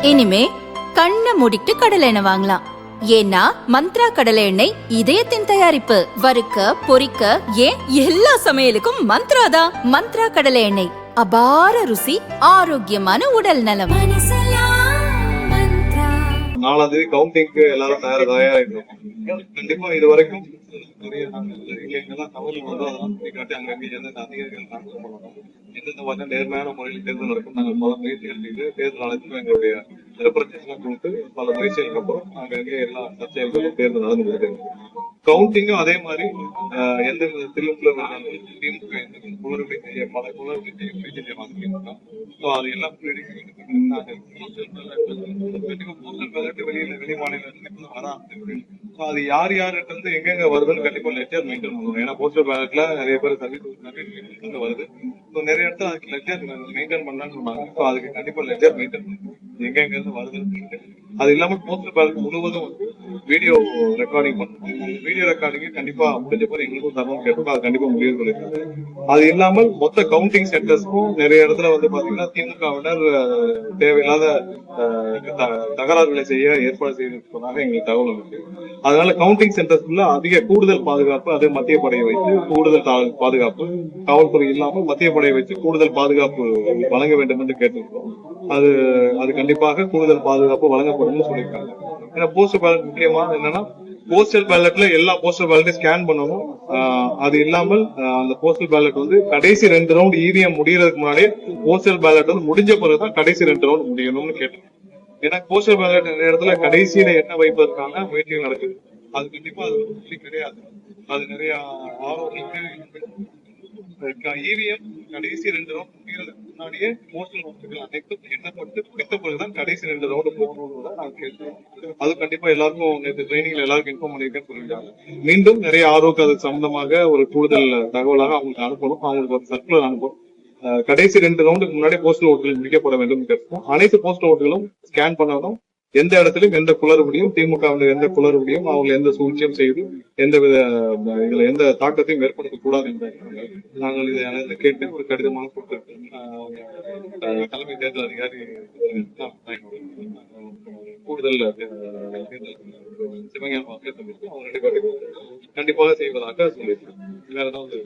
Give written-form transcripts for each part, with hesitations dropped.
இனிமே கண்ணை மூடிட்டு கடலை எண்ணெய் வாங்கலாம். ஏன்னா மந்த்ரா கடலை எண்ணெய் இதயத்தின் தயாரிப்பு. வறுக்க பொரிக்க ஏன் எல்லா சமையலுக்கும் மந்த்ரா தான். மந்த்ரா கடலை எண்ணெய், அபார ருசி, ஆரோக்கியமான உடல் நலம். நாலாம் தேதி கவுண்டிங்க்கு எல்லாரும் தயாராகிடும். கண்டிப்பா இது வரைக்கும் எங்கெல்லாம் தவறு வருதோ அதெல்லாம் காட்டி அங்கங்கே எந்தெந்த அதிகாரிகள் தாக்கல் பண்ணணும், எந்தெந்த மாதிரி நேர்மையான முறையில் தேர்தல் நடக்கும். நாங்கள் பல முயற்சிகள் செய்து தேர்தல் அனைத்தும் எங்களுடைய பிரச்சனைகளை கொடுத்து பல முயற்சிகளுக்கு அப்புறம் அங்கங்கே எல்லா சர்ச்சைகளுக்கும் தேர்தல் நடந்து வருகிறது. கவுண்டிங்கும் அதே மாதிரி எந்த திருவிழா திமுக குளறுபடி செய்ய பல குளறுபடி செய்ய முயற்சி செய்வாங்க திமுக. அது எல்லாம் வெளி மாநிலத்துல வராது. அது யார் யார்கிட்ட இருந்து எங்கெங்க வருதுன்னு கண்டிப்பா லெட்ஜர் மெயின்டைன் பண்ணுவோம். ஏன்னா போஸ்டல் பேலட்ல நிறைய பேர் சர்வீஸ் வருது. நிறைய இடத்துல அதுக்கு லெட்ஜர் மெயின்டைன் பண்ணலான்னு சொன்னாங்க. அதுக்கு கண்டிப்பா லெட்ஜர் மெயின்டைன் பண்ணுவோம் எங்க இருந்து வருதுன்னு. அது இல்லாம போஸ்டல் பேலட் முழுவதும் வீடியோ ரெக்கார்டிங் பண்ணுவோம். வீடியோ ரெக்கார்டிங் கண்டிப்பா முடிஞ்ச போது எங்களுக்கும் தரணும் கேட்போம். அது கண்டிப்பா முடிவு சொல்லியிருக்காங்க. அது இல்லாமல் மொத்த கவுண்டிங் சென்டர்ஸ்க்கும் நிறைய இடத்துல வந்து பாத்தீங்கன்னா திமுகவினர் தேவையில்லாத தகராறுகளை செய்ய ஏற்பாடு செய்திருப்பதாக எங்களுக்கு தகவல் இருக்கு. அதனால கவுண்டிங் சென்டர்ஸ்ல அதிக கூடுதல் பாதுகாப்பு, அது மத்திய படையை வைத்து கூடுதல் பாதுகாப்பு, காவல்துறை இல்லாமல் மத்திய படையை வைத்து கூடுதல் பாதுகாப்பு வழங்க வேண்டும் என்று கேட்டிருக்கோம். அது கண்டிப்பாக கூடுதல் பாதுகாப்பு வழங்கப்படும் சொல்லியிருக்காங்க. ஏன்னா போஸ்டல் பேலட் முக்கியமா என்னன்னா போஸ்டல் பேலட்ல எல்லா போஸ்டல் பேலட்டையும் ஸ்கேன் பண்ணணும். அது இல்லாமல் அந்த போஸ்டல் பேலட் வந்து கடைசி 2 ரவுண்ட் இவிஎம் முடியறதுக்கு முன்னாடியே போஸ்டல் பேலட் வந்து முடிஞ்ச பிறகுதான் கடைசி 2 ரவுண்ட் முடியணும்னு கேட்டோம். ஏன்னா போஸ்டல் பேலட் நேரத்துல கடைசியில என்ன வைப்பதற்கான முயற்சிகள் நடக்குது. அது கண்டிப்பா அது கிடையாது. அது நிறைய இவிஎம் கடைசி 2 ரவுண்ட் முடியறதுக்கு முன்னாடியே போஸ்டல் ஓட்டுகள் அனைத்தும் எண்ணப்பட்டு முடித்த பிறகுதான் கடைசி 2 ரவுண்ட் போகணும்னு நாங்க கேட்கிறோம். அது கண்டிப்பா எல்லாருக்கும் நேற்று ட்ரைனிங்ல எல்லாருக்கும் இன்ஃபார்ம் பண்ணிருக்கேன்னு சொல்லியிருக்காங்க. மீண்டும் நிறைய ஆர்வக்கு அது சம்பந்தமாக ஒரு கூடுதல் தகவலாக அவங்களுக்கு அனுப்பணும். அவங்களுக்கு ஒரு சர்க்குலர் அனுப்பணும். கடைசி 2 ரவுண்டுக்கு முன்னாடி போஸ்டல் ஓட்டுகள் முடிக்கப்பட வேண்டும் கேட்போம். அனைத்து போஸ்டல் ஓட்டுகளும் ஸ்கேன் பண்ணணும். எந்த இடத்திலும் எந்த குளறுபடியும் திமுக எந்த குளறுபடியும் அவங்க எந்த சூழ்ச்சியும் செய்து இதுல எந்த தாக்கத்தையும் ஏற்படுத்தக்கூடாது என்று நாங்கள் இதை கேட்டு ஒரு கடிதமாக கொடுத்திருக்கோம். தலைமை தேர்தல் அதிகாரி கூடுதல் கண்டிப்பாக செய்வதாக சொல்லியிருக்கோம். வேற ஏதாவது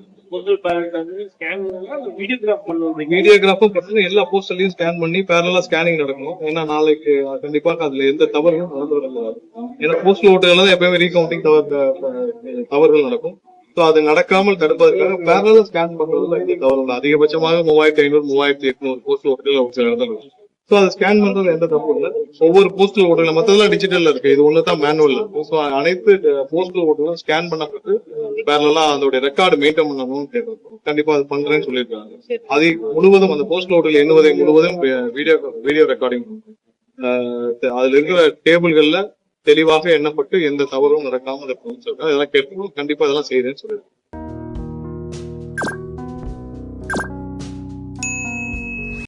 வீடியோகிராஃபும் பார்த்தீங்கன்னா எல்லா போஸ்டர்லயும் ஸ்கேன் பண்ணி பேரலா ஸ்கேனிங் நடக்கணும். ஏன்னா நாளைக்கு கண்டிப்பாக அதுல எந்த தவறும் நடந்து வரக்கூடாது. ஏன்னா போஸ்டல் ஓட்டுகள் தான் எப்பயுமே ரீகவுண்டிங் தவறுகள் நடக்கும். அது நடக்காமல் தடுப்பதற்காக பேரலா ஸ்கேன் பண்றதுல எந்த தவறு அதிகபட்சமாக 3500 3800 போஸ்டல் ஓட்டுகள் ஒரு சில இடத்துல இருக்கும். அது ஸ்கேன் பண்றது எந்த தப்பு இல்லை. ஒவ்வொரு போஸ்டல் ஓட்டுகள் மற்றதெல்லாம் டிஜிட்டல்ல இருக்கு. இது ஒண்ணுதான் மேனுவல். அனைத்து போஸ்டல் ஓட்டுகளும் ஸ்கேன் பண்ணப்பட்டு பேரலா அதோட ரெக்கார்டு மெயின்டைன் பண்ணணும்னு கேட்கணும். கண்டிப்பா அது பண்றேன்னு சொல்லியிருக்காங்க. அது முழுவதும் அந்த போஸ்டல் ஓட்டுகள் எண்ணுவதை முழுவதும் வீடியோ ரெக்கார்டிங் அதுல இருக்கிற டேபிள்கள்ல தெளிவாக எண்ணப்பட்டு எந்த தவறும் நடக்காம அதை இதெல்லாம் கேட்கணும். கண்டிப்பா இதெல்லாம் செய்யறேன்னு சொல்லியிருக்கேன்.